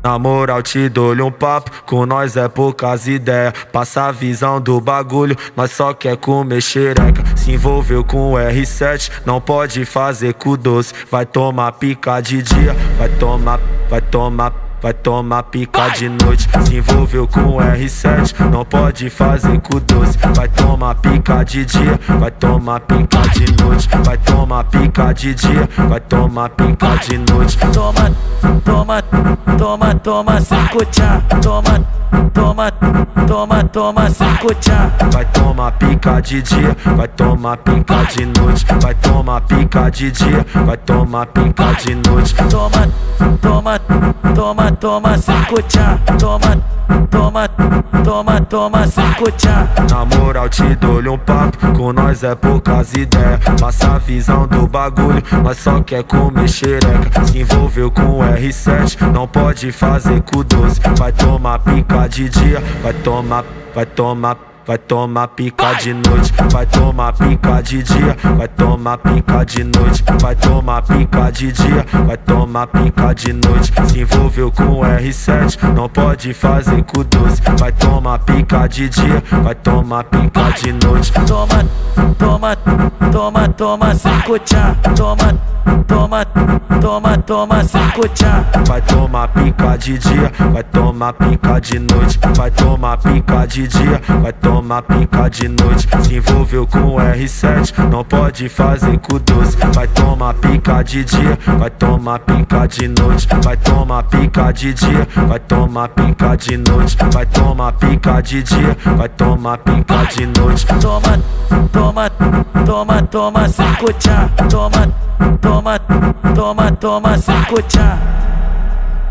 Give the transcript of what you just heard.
Na moral te dou-lhe um papo, com nós é poucas ideias. Passa a visão do bagulho, nós só quer comer xereca. Se envolveu com o R7, não pode fazer com doce. Vai tomar pica de dia, vai tomar pica de noite. Se envolveu com o R7, não pode fazer com doce. Vai tomar pica de dia, vai tomar pica de noite. Vai tomar pica de dia, vai tomar pica de noite. Toma, cinco tchá. Toma, cinco tchá. Vai tomar pica de dia, vai tomar pica de noite. Vai tomar pica de dia, vai tomar pica de noite. Toma, cinco tchá. Toma, cinco tchá. Na moral te dou-lhe um papo, com nós é poucas ideias. Passa a visão do bagulho, nós só quer comer xereca. Se envolveu com o R7, não pode fazer com doce. Vai tomar pica de dia, vai tomar pica de noite. Vai tomar pica de dia, vai tomar pica de noite. Vai tomar pica de dia, vai tomar pica de noite. Se envolveu com o R7, não pode fazer com doce. Vai tomar pica de dia, vai tomar pica de noite. Toma, cinco tchá. Toma, cinco tchá. Vai tomar pica de dia, vai tomar pica de noite. Vai tomar pica de dia, vai tomar pica de noite. Se envolveu com o R7, não pode fazer com doce. Vai tomar pica de dia, vai tomar pica de noite. Vai tomar pica de dia, vai tomar pica de noite. Vai tomar pica de dia, vai tomar pica de noite. Toma, cinco tchá. Toma, cinco tchá.